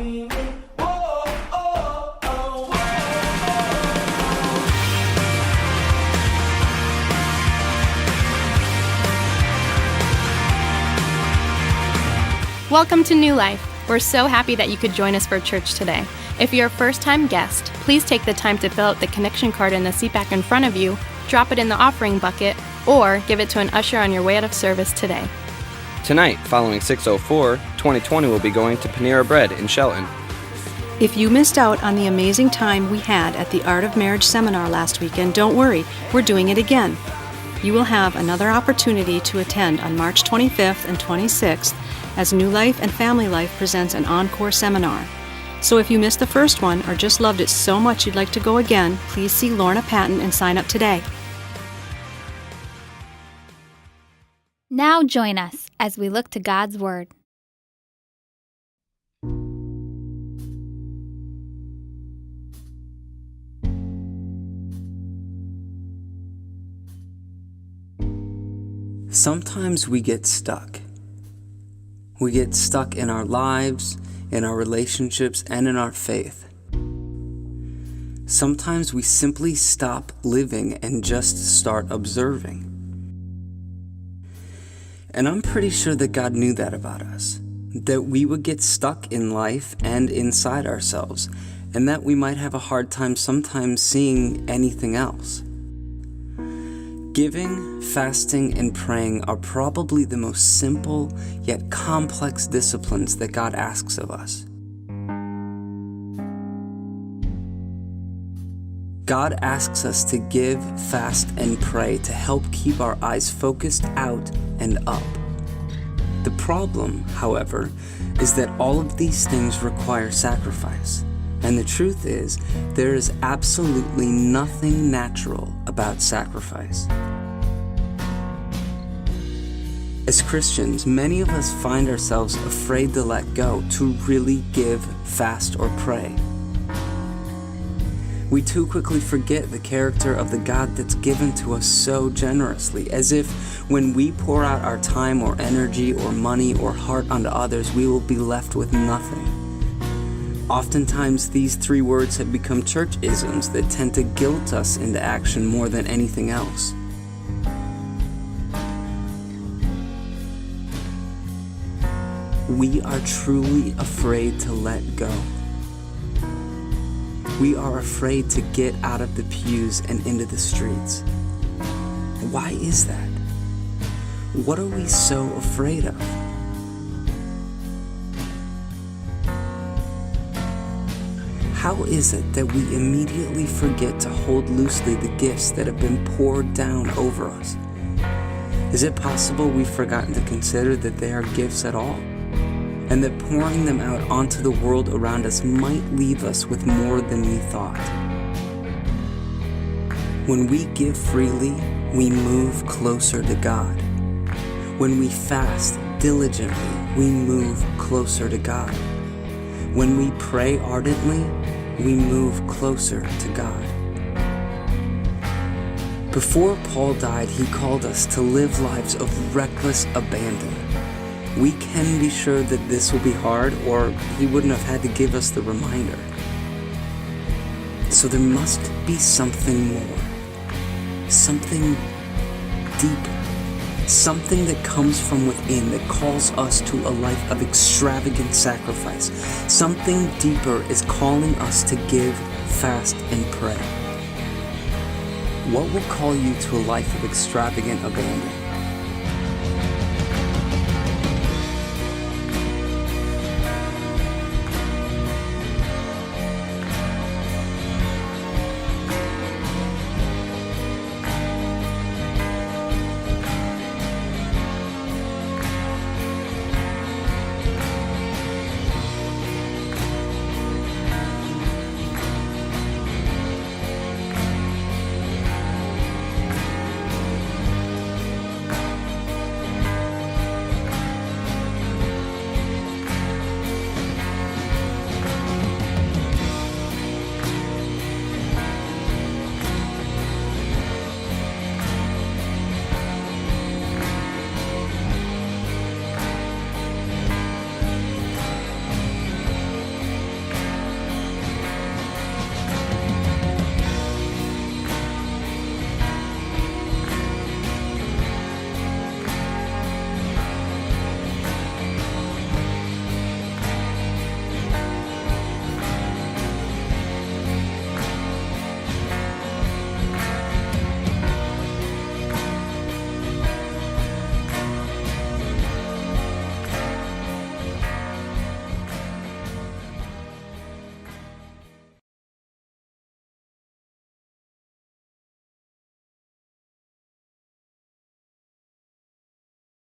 Welcome to New Life. We're so happy that you could join us for church today. If you're a first-time guest, please take the time to fill out the connection card in the seat back in front of you, drop it in the offering bucket, or give it to an usher on your way out of service today. Tonight, following 6:04, 2020 will be going to Panera Bread in Shelton. If you missed out on the amazing time we had at the Art of Marriage seminar last weekend, don't worry, we're doing it again. You will have another opportunity to attend on March 25th and 26th as New Life and Family Life presents an encore seminar. So if you missed the first one or just loved it so much you'd like to go again, please see Lorna Patton and sign up today. Now join us as we look to God's Word. Sometimes we get stuck. We get stuck in our lives, in our relationships, and in our faith. Sometimes we simply stop living and just start observing. And I'm pretty sure that God knew that about us, that we would get stuck in life and inside ourselves, and that we might have a hard time sometimes seeing anything else. Giving, fasting, and praying are probably the most simple yet complex disciplines that God asks of us. God asks us to give, fast, and pray to help keep our eyes focused out and up. The problem, however, is that all of these things require sacrifice. And the truth is, there is absolutely nothing natural about sacrifice. As Christians, many of us find ourselves afraid to let go, to really give, fast, or pray. We too quickly forget the character of the God that's given to us so generously, as if when we pour out our time or energy or money or heart onto others, we will be left with nothing. Oftentimes, these three words have become church-isms that tend to guilt us into action more than anything else. We are truly afraid to let go. We are afraid to get out of the pews and into the streets. Why is that? What are we so afraid of? How is it that we immediately forget to hold loosely the gifts that have been poured down over us? Is it possible we've forgotten to consider that they are gifts at all? And that pouring them out onto the world around us might leave us with more than we thought? When we give freely, we move closer to God. When we fast diligently, we move closer to God. When we pray ardently, we move closer to God. Before Paul died, he called us to live lives of reckless abandon. We can be sure that this will be hard, or he wouldn't have had to give us the reminder. So there must be something more, something deeper, something that comes from within that calls us to a life of extravagant sacrifice. Something deeper is calling us to give, fast, and pray. What will call you to a life of extravagant abandon?